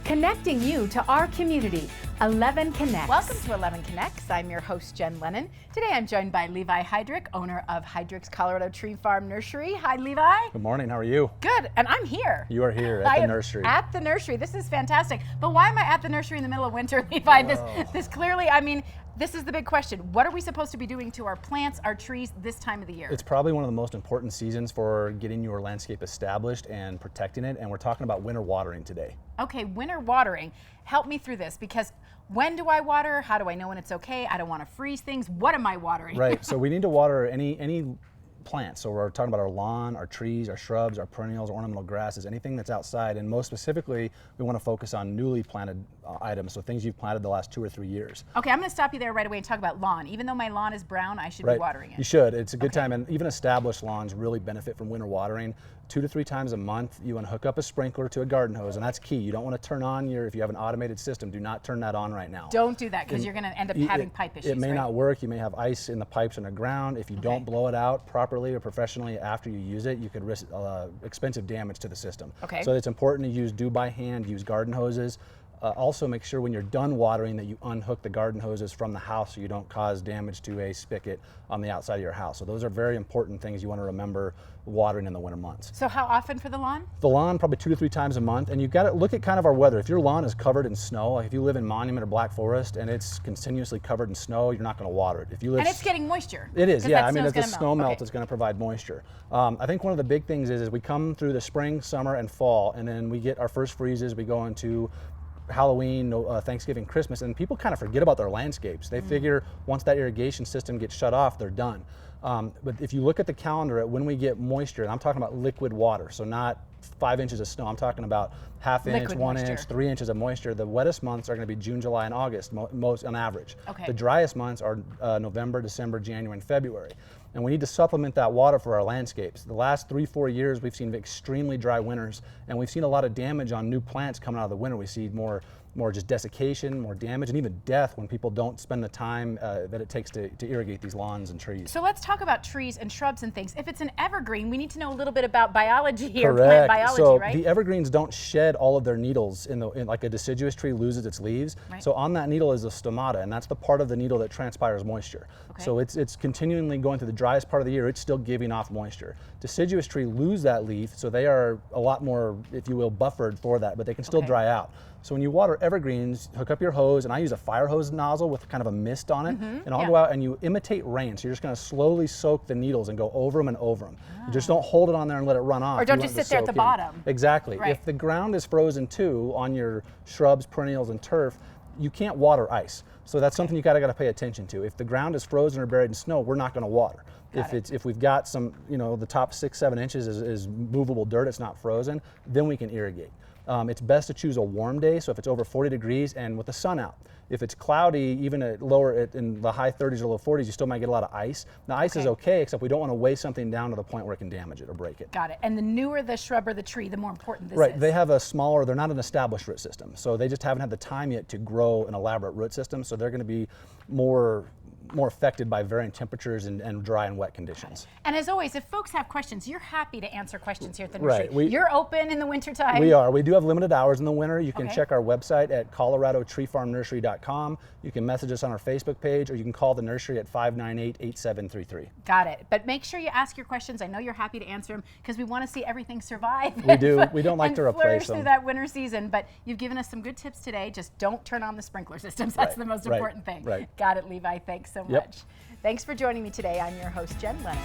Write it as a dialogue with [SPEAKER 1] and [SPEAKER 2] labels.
[SPEAKER 1] connecting you to our community. 11 Connects.
[SPEAKER 2] Welcome to 11 Connects. I'm your host, Jen Lennon. Today I'm joined by Levi Heydrich, owner of Heydrich's Colorado Tree Farm Nursery. Hi, Levi.
[SPEAKER 3] Good morning. How are you?
[SPEAKER 2] Good. And I'm here.
[SPEAKER 3] You are here at the nursery.
[SPEAKER 2] At the nursery. This is fantastic. But why am I at the nursery in the middle of winter, Levi? This clearly, I mean, this is the big question. What are we supposed to be doing to our plants, our trees this time of the year?
[SPEAKER 3] It's probably one of the most important seasons for getting your landscape established and protecting it. And we're talking about winter watering today.
[SPEAKER 2] Okay, winter watering. Help me through this, because when do I water? How do I know when it's okay? I don't want to freeze things. What am I watering?
[SPEAKER 3] Right. So we need to water any plants. So we're talking about our lawn, our trees, our shrubs, our perennials, ornamental grasses, anything that's outside. And most specifically, we want to focus on newly planted items, so things you've planted the last 2 or 3 years.
[SPEAKER 2] Okay, I'm going to stop you there right away and talk about lawn. Even though my lawn is brown, I should be watering it.
[SPEAKER 3] You should. It's a good time, and even established lawns really benefit from winter watering. 2 to 3 times a month, you want to hook up a sprinkler to a garden hose, and that's key. You don't want to turn on if you have an automated system, do not turn that on right now.
[SPEAKER 2] Don't do that, because you're going to end up having pipe issues.
[SPEAKER 3] It may not work. You may have ice in the pipes underground. If you don't blow it out properly or professionally after you use it, you could risk expensive damage to the system.
[SPEAKER 2] Okay.
[SPEAKER 3] So it's important to do by hand, use garden hoses. Also make sure when you're done watering that you unhook the garden hoses from the house so you don't cause damage to a spigot on the outside of your house. So those are very important things you want to remember watering in the winter months.
[SPEAKER 2] So how often for the lawn?
[SPEAKER 3] The lawn, probably 2 to 3 times a month. And you've got to look at kind of our weather. If your lawn is covered in snow, like if you live in Monument or Black Forest and it's continuously covered in snow, you're not going to water it. If you live,
[SPEAKER 2] and it's getting moisture.
[SPEAKER 3] It is, yeah. I mean, as the
[SPEAKER 2] melt.
[SPEAKER 3] snow melts, it's going to provide moisture. I think one of the big things is we come through the spring, summer, and fall, and then we get our first freezes. We go into Halloween, Thanksgiving, Christmas, and people kind of forget about their landscapes. They figure once that irrigation system gets shut off, they're done. But if you look at the calendar at when we get moisture, and I'm talking about liquid water, so not 5 inches of snow, I'm talking about half inch,
[SPEAKER 2] Liquid
[SPEAKER 3] 1
[SPEAKER 2] moisture.
[SPEAKER 3] inch, 3 inches of moisture. The wettest months are going to be June, July, and August, most on average.
[SPEAKER 2] Okay.
[SPEAKER 3] The driest months are November, December, January, and February. And we need to supplement that water for our landscapes. The last 3-4 years, we've seen extremely dry winters, and we've seen a lot of damage on new plants coming out of the winter. We see more just desiccation, more damage, and even death when people don't spend the time that it takes to irrigate these lawns and trees.
[SPEAKER 2] So let's talk about trees and shrubs and things. If it's an evergreen, we need to know a little bit about biology here,
[SPEAKER 3] Correct.
[SPEAKER 2] plant biology,
[SPEAKER 3] so
[SPEAKER 2] right?
[SPEAKER 3] the evergreens don't shed all of their needles in like a deciduous tree loses its leaves.
[SPEAKER 2] Right.
[SPEAKER 3] So on that needle is a stomata, and that's the part of the needle that transpires moisture.
[SPEAKER 2] Okay.
[SPEAKER 3] So it's continually going through the driest part of the year. It's still giving off moisture. Deciduous tree lose that leaf, so they are a lot more, if you will, buffered for that, but they can still dry out. So when you water evergreens, hook up your hose, and I use a fire hose nozzle with kind of a mist on it, and I'll go out and you imitate rain. So you're just going to slowly soak the needles and go over them and over them. You just don't hold it on there and let it run off.
[SPEAKER 2] Or don't
[SPEAKER 3] You
[SPEAKER 2] just
[SPEAKER 3] want it
[SPEAKER 2] sit
[SPEAKER 3] to
[SPEAKER 2] there at the
[SPEAKER 3] soak in.
[SPEAKER 2] bottom.
[SPEAKER 3] Exactly.
[SPEAKER 2] Right.
[SPEAKER 3] If the ground is frozen too on your shrubs, perennials, and turf, you can't water ice. So that's something you got to pay attention to. If the ground is frozen or buried in snow, we're not going to water. If we've got some, the top 6-7 inches is movable dirt, it's not frozen, then we can irrigate. It's best to choose a warm day, so if it's over 40 degrees and with the sun out. If it's cloudy, even in the high 30s or low 40s, you still might get a lot of ice. The ice is okay, except we don't want to weigh something down to the point where it can damage it or break it.
[SPEAKER 2] Got it. And the newer the shrub or the tree, the more important this is.
[SPEAKER 3] Right, they have they're not an established root system, so they just haven't had the time yet to grow an elaborate root system, so they're going to be more affected by varying temperatures and dry and wet conditions.
[SPEAKER 2] And as always, if folks have questions, you're happy to answer questions here at the nursery.
[SPEAKER 3] Right.
[SPEAKER 2] You're open in the wintertime.
[SPEAKER 3] We are. We do have limited hours in the winter. You can
[SPEAKER 2] Okay.
[SPEAKER 3] check our website at coloradotreefarmnursery.com. You can message us on our Facebook page, or you can call the nursery at 598-8733.
[SPEAKER 2] Got it. But make sure you ask your questions. I know you're happy to answer them, because we want to see everything survive.
[SPEAKER 3] We do. We don't like
[SPEAKER 2] and
[SPEAKER 3] to replace
[SPEAKER 2] flourish
[SPEAKER 3] them.
[SPEAKER 2] through that winter season. But you've given us some good tips today. Just don't turn on the sprinkler systems. That's the most important thing.
[SPEAKER 3] Right.
[SPEAKER 2] Got it, Levi. Thanks so much.
[SPEAKER 3] Yep.
[SPEAKER 2] Thanks for joining me today. I'm your host, Jen Lennon.